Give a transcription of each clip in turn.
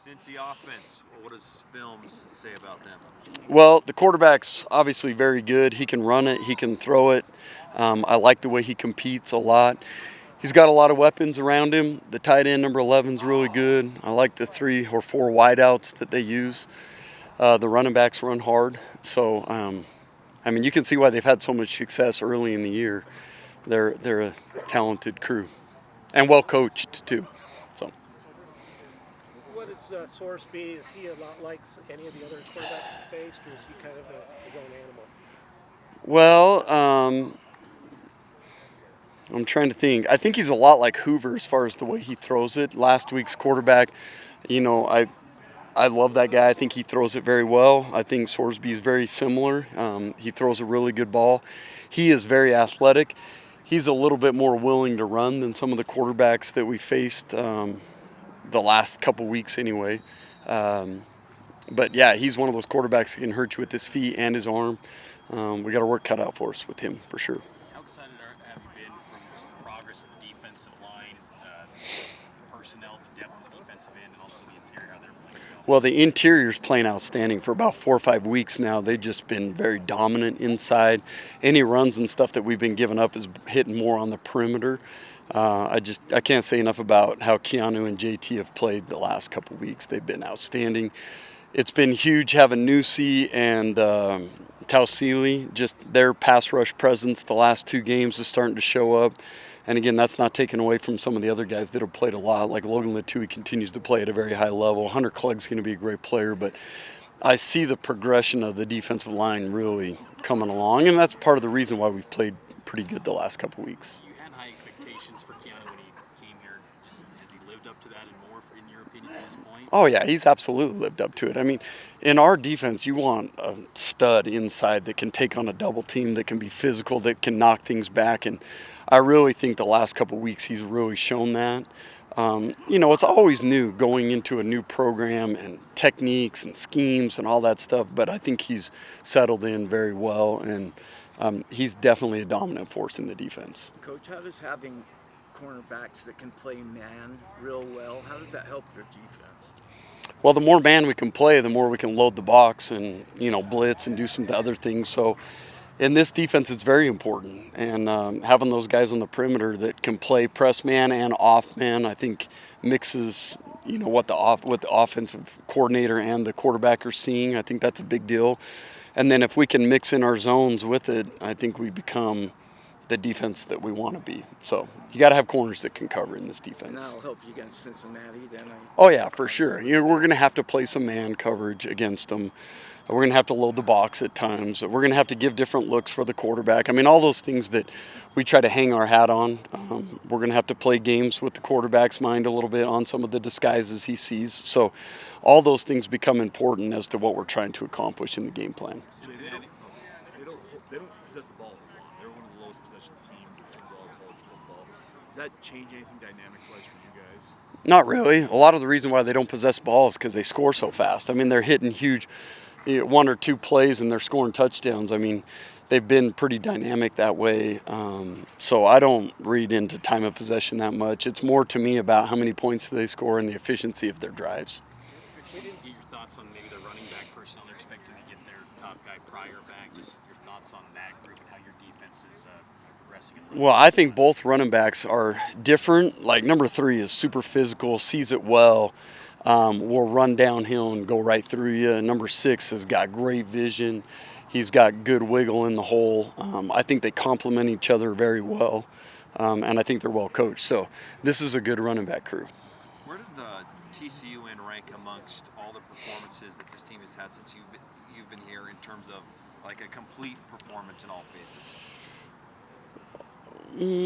Cincy offense, what does film say about them? Well, the quarterback's obviously very good. He can run it, he can throw it. I like the way he competes a lot. He's got a lot of weapons around him. The tight end, number 11, is really good. I like the 3 or 4 wideouts that they use. The running backs run hard. So, you can see why they've had so much success early in the year. They're a talented crew and well coached, too. So. What is Source B? Is he a lot like any of the other quarterbacks you faced, or is he kind of his own animal? Well, I'm trying to think. I think he's a lot like Hoover as far as the way he throws it. Last week's quarterback, I love that guy. I think he throws it very well. I think Sorsby is very similar. He throws a really good ball. He is very athletic. He's a little bit more willing to run than some of the quarterbacks that we faced the last couple weeks anyway. But, yeah, he's one of those quarterbacks that can hurt you with his feet and his arm. We got our work cut out for us with him for sure. How excited have you been from just the progress of the defensive line, the personnel, the depth of the defensive end, and also the interior, how they're playing? Well, the interior's playing outstanding for about 4 or 5 weeks now. They've just been very dominant inside. Any runs and stuff that we've been giving up is hitting more on the perimeter. I can't say enough about how Keanu and JT have played the last couple weeks. They've been outstanding. It's been huge having Nusi and Tausili. Just their pass rush presence the last 2 games is starting to show up. And again, that's not taken away from some of the other guys that have played a lot. Like Logan Latui continues to play at a very high level. Hunter Clegg's going to be a great player, but I see the progression of the defensive line really coming along, and that's part of the reason why we've played pretty good the last couple weeks. You had high expectations for Keanu when he came here. Has he lived up to that and more, in your opinion, to this point? Oh, yeah, he's absolutely lived up to it. I mean, in our defense, you want a stud inside that can take on a double team, that can be physical, that can knock things back, and I really think the last couple of weeks he's really shown that. It's always new going into a new program and techniques and schemes and all that stuff, but I think he's settled in very well, and he's definitely a dominant force in the defense. Coach, how does having cornerbacks that can play man real well, how does that help your defense? Well, the more man we can play, the more we can load the box and, blitz and do some other things. So in this defense, it's very important. And having those guys on the perimeter that can play press man and off man, I think mixes, what the offensive coordinator and the quarterback are seeing. I think that's a big deal. And then if we can mix in our zones with it, I think we become the defense that we want to be. So you got to have corners that can cover in this defense. And that'll help you against Cincinnati then? Oh, yeah, for sure. We're going to have to play some man coverage against them. We're going to have to load the box at times. We're going to have to give different looks for the quarterback. I mean, all those things that we try to hang our hat on. We're going to have to play games with the quarterback's mind a little bit on some of the disguises he sees. So all those things become important as to what we're trying to accomplish in the game plan. Cincinnati, they don't possess the ball a lot. They're one of the lowest possession teams in terms of all college football. Does that change anything dynamics-wise for you guys? Not really. A lot of the reason why they don't possess ball is because they score so fast. I mean, they're hitting huge 1 or 2 plays and they're scoring touchdowns. I mean, they've been pretty dynamic that way. So I don't read into time of possession that much. It's more to me about how many points do they score and the efficiency of their drives. Get your thoughts on maybe the running back personnel. They're expecting to get their top guy Pryor back. Just your thoughts on that group and how your defense is progressing. Well, I think both running backs are different. Like number 3 is super physical, sees it well. Will run downhill and go right through you. Number 6 has got great vision. He's got good wiggle in the hole. I think they complement each other very well, and I think they're well coached. So this is a good running back crew. Where does the TCU end rank amongst all the performances that this team has had since you've been here in terms of like a complete performance in all phases?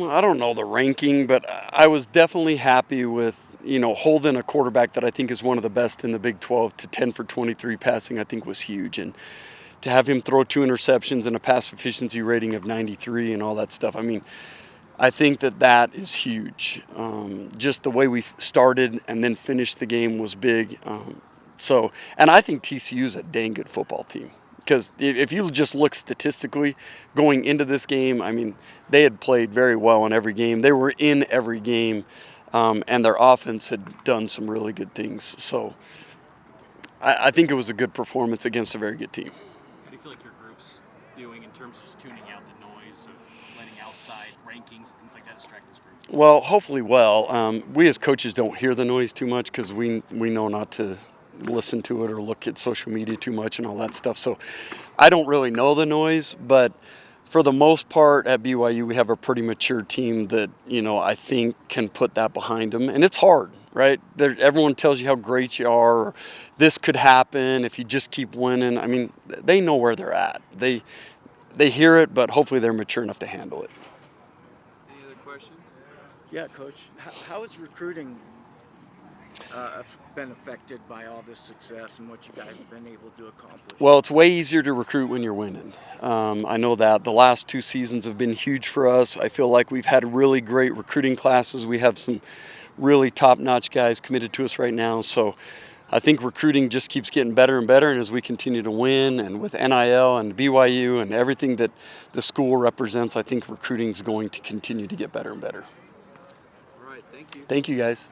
I don't know the ranking, but I was definitely happy with, holding a quarterback that I think is one of the best in the Big 12 to 10 for 23 passing, I think was huge. And to have him throw 2 interceptions and a pass efficiency rating of 93 and all that stuff, I mean, I think that is huge. Just the way we started and then finished the game was big. And I think TCU is a dang good football team. Because if you just look statistically going into this game, I mean, they had played very well in every game. They were in every game. and their offense had done some really good things. So I think it was a good performance against a very good team. How do you feel like your group's doing in terms of just tuning out the noise of letting outside rankings and things like that distract this group? Well, hopefully well. We as coaches don't hear the noise too much because we know not to listen to it or look at social media too much and all that stuff. So I don't really know the noise, but for the most part at BYU we have a pretty mature team that, I think can put that behind them. And it's hard, right? Everyone tells you how great you are, or this could happen if you just keep winning. I mean, they know where they're at. They hear it, but hopefully they're mature enough to handle it. Any other questions? Yeah, Coach. How has recruiting been affected by all this success and what you guys have been able to accomplish? Well, it's way easier to recruit when you're winning. I know that. The last 2 seasons have been huge for us. I feel like we've had really great recruiting classes. We have some really top-notch guys committed to us right now. So I think recruiting just keeps getting better and better. And as we continue to win, and with NIL and BYU and everything that the school represents, I think recruiting is going to continue to get better and better. All right, thank you. Thank you, guys.